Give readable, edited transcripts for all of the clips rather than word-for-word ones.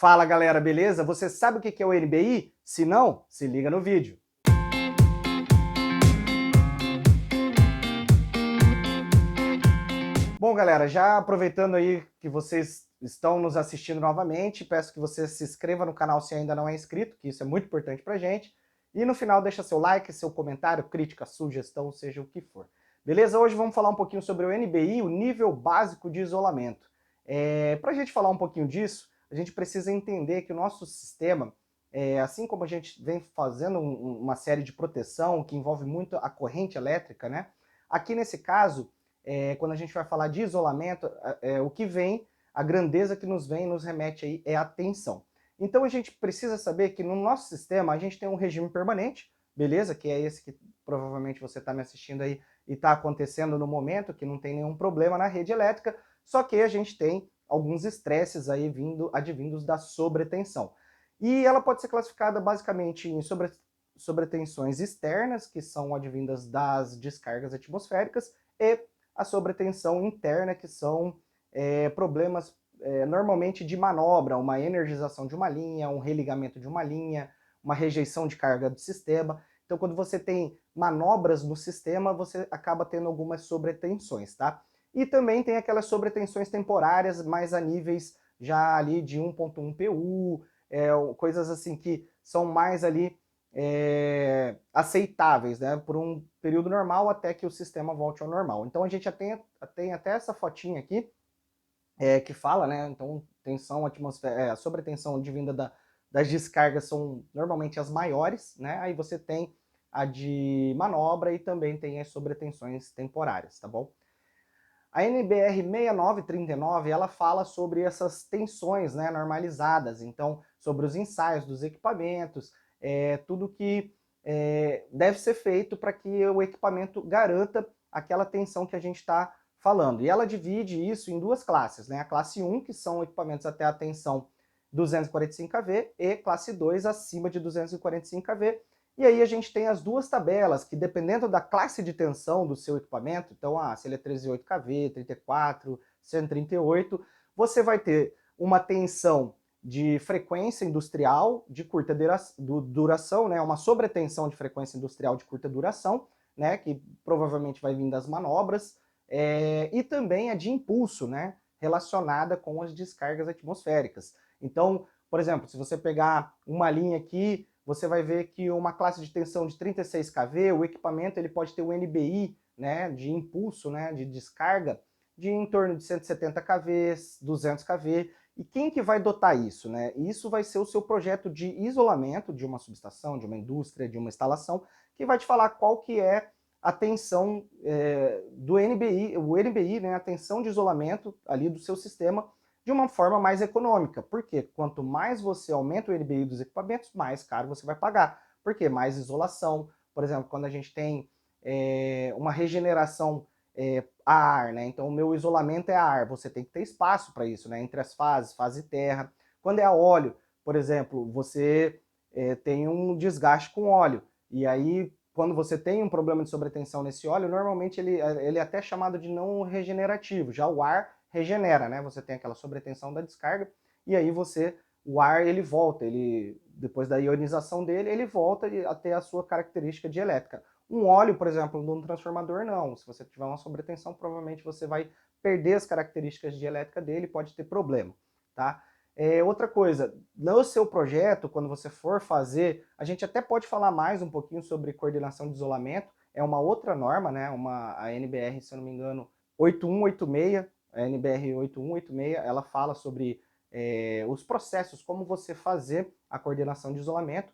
Fala galera, beleza? Você sabe o que é o NBI? Se não, se liga no vídeo. Bom galera, já aproveitando aí que vocês estão nos assistindo novamente, peço que você se inscreva no canal se ainda não é inscrito, que isso é muito importante pra gente. E no final deixa seu like, seu comentário, crítica, sugestão, seja o que for. Beleza? Hoje vamos falar um pouquinho sobre o NBI, o nível básico de isolamento. Pra gente falar um pouquinho disso, a gente precisa entender que o nosso sistema, assim como a gente vem fazendo uma série de proteção que envolve muito a corrente elétrica, né? Aqui nesse caso, quando a gente vai falar de isolamento, o que vem, a grandeza que nos vem, nos remete aí é a tensão. Então a gente precisa saber que no nosso sistema a gente tem um regime permanente, beleza? Que é esse que provavelmente você está me assistindo aí e está acontecendo no momento, que não tem nenhum problema na rede elétrica, só que a gente tem alguns estresses aí advindos da sobretensão. E ela pode ser classificada basicamente em sobretensões externas, que são advindas das descargas atmosféricas, e a sobretensão interna, que são problemas normalmente de manobra, uma energização de uma linha, um religamento de uma linha, uma rejeição de carga do sistema. Então, quando você tem manobras no sistema, você acaba tendo algumas sobretensões, tá? E também tem aquelas sobretensões temporárias, mais a níveis já ali de 1.1 PU, coisas assim que são mais ali aceitáveis, né, por um período normal até que o sistema volte ao normal. Então a gente já tem até essa fotinha aqui que fala, né, então tensão atmosférica, a sobretensão advinda das descargas são normalmente as maiores, né, aí você tem a de manobra e também tem as sobretensões temporárias, tá bom? A NBR 6939, ela fala sobre essas tensões, né, normalizadas, então sobre os ensaios dos equipamentos, tudo que deve ser feito para que o equipamento garanta aquela tensão que a gente está falando. E ela divide isso em duas classes, né? A classe 1, que são equipamentos até a tensão 245 kV, e classe 2 acima de 245 kV. E aí a gente tem as duas tabelas, que dependendo da classe de tensão do seu equipamento, então se ele é 13,8 kV, 34, 138, você vai ter uma tensão de frequência industrial de curta duração, né, uma sobretensão de frequência industrial de curta duração, né, que provavelmente vai vir das manobras, e também a de impulso, né, relacionada com as descargas atmosféricas. Então, por exemplo, se você pegar uma linha aqui, você vai ver que uma classe de tensão de 36 kV, o equipamento ele pode ter um NBI, né, de impulso, né, de descarga, de em torno de 170 kV, 200 kV. E quem que vai dotar isso, né? Isso vai ser o seu projeto de isolamento de uma subestação, de uma indústria, de uma instalação, que vai te falar qual que é a tensão do NBI, o NBI, né, a tensão de isolamento ali do seu sistema, de uma forma mais econômica. Porque quanto mais você aumenta o NBI dos equipamentos, mais caro você vai pagar. Porque mais isolação, por exemplo, quando a gente tem uma regeneração a ar, né? Então o meu isolamento é a ar, você tem que ter espaço para isso, né? Entre as fases, fase e terra. Quando é a óleo, por exemplo, você tem um desgaste com óleo. E aí, quando você tem um problema de sobretensão nesse óleo, normalmente ele é até chamado de não regenerativo. Já o ar regenera, né? Você tem aquela sobretensão da descarga e aí o ar ele volta, depois da ionização dele, ele volta a ter a sua característica dielétrica. Um óleo, por exemplo, num transformador, não. Se você tiver uma sobretensão, provavelmente você vai perder as características dielétricas dele, pode ter problema, tá? Outra coisa, no seu projeto, quando você for fazer, a gente até pode falar mais um pouquinho sobre coordenação de isolamento, é uma outra norma, né? A NBR, se eu não me engano, 8186, a NBR 8186, ela fala sobre os processos, como você fazer a coordenação de isolamento.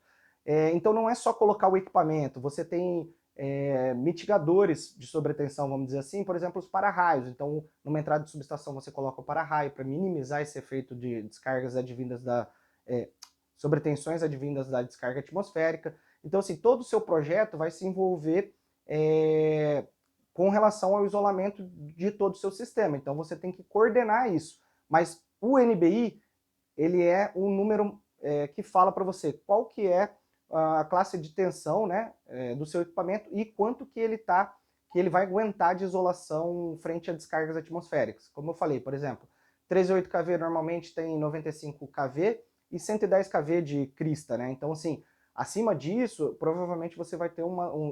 Então não é só colocar o equipamento, você tem mitigadores de sobretensão, vamos dizer assim, por exemplo, os para-raios. Então, numa entrada de subestação, você coloca o para-raio para minimizar esse efeito de descargas advindas sobretensões advindas da descarga atmosférica. Então, assim, todo o seu projeto vai se envolver com relação ao isolamento de todo o seu sistema. Então, você tem que coordenar isso. Mas o NBI, ele é um número que fala para você qual que é a classe de tensão, né, do seu equipamento e quanto que ele vai aguentar de isolação frente a descargas atmosféricas. Como eu falei, por exemplo, 13,8 kV normalmente tem 95 kV e 110 kV de crista, né? Então, assim, acima disso, provavelmente você vai ter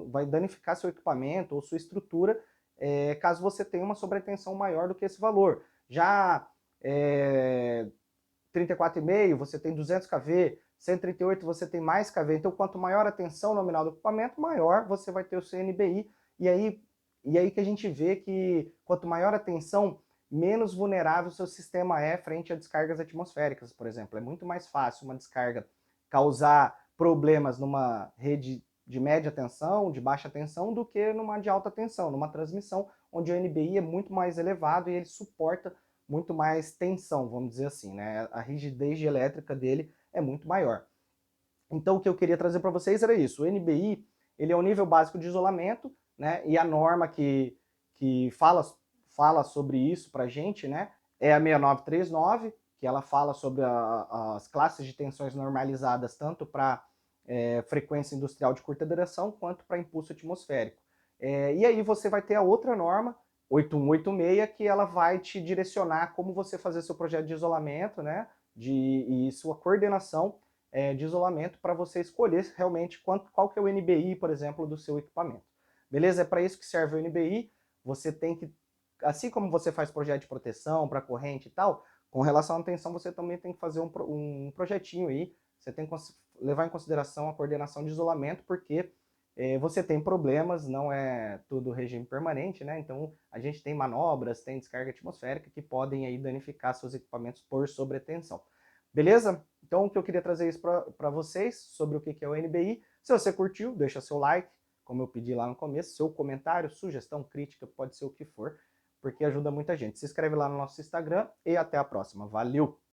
vai danificar seu equipamento ou sua estrutura, caso você tenha uma sobretensão maior do que esse valor. Já 34,5 você tem 200 kV, 138 você tem mais kV. Então, quanto maior a tensão nominal do equipamento, maior você vai ter o seu NBI. E aí que a gente vê que quanto maior a tensão, menos vulnerável o seu sistema é frente a descargas atmosféricas, por exemplo. É muito mais fácil uma descarga causar problemas numa rede de média tensão, de baixa tensão, do que numa de alta tensão, numa transmissão, onde o NBI é muito mais elevado e ele suporta muito mais tensão, vamos dizer assim, né? A rigidez elétrica dele é muito maior. Então, o que eu queria trazer para vocês era isso. O NBI, ele é o nível básico de isolamento, né? E a norma que fala sobre isso para a gente, né? É a 6939, que ela fala sobre as classes de tensões normalizadas tanto para frequência industrial de curta duração quanto para impulso atmosférico. E aí você vai ter a outra norma, 8186, que ela vai te direcionar como você fazer seu projeto de isolamento, né? E sua coordenação de isolamento para você escolher realmente qual que é o NBI, por exemplo, do seu equipamento. Beleza? É para isso que serve o NBI. Você tem que, assim como você faz projeto de proteção para corrente e tal, com relação à tensão você também tem que fazer um projetinho aí. Você tem que levar em consideração a coordenação de isolamento, porque você tem problemas, não é tudo regime permanente, né? Então a gente tem manobras, tem descarga atmosférica que podem aí danificar seus equipamentos por sobretensão. Beleza? Então, o que eu queria trazer isso para vocês sobre o que é o NBI. Se você curtiu, deixa seu like, como eu pedi lá no começo, seu comentário, sugestão, crítica, pode ser o que for, porque ajuda muita gente. Se inscreve lá no nosso Instagram e até a próxima. Valeu!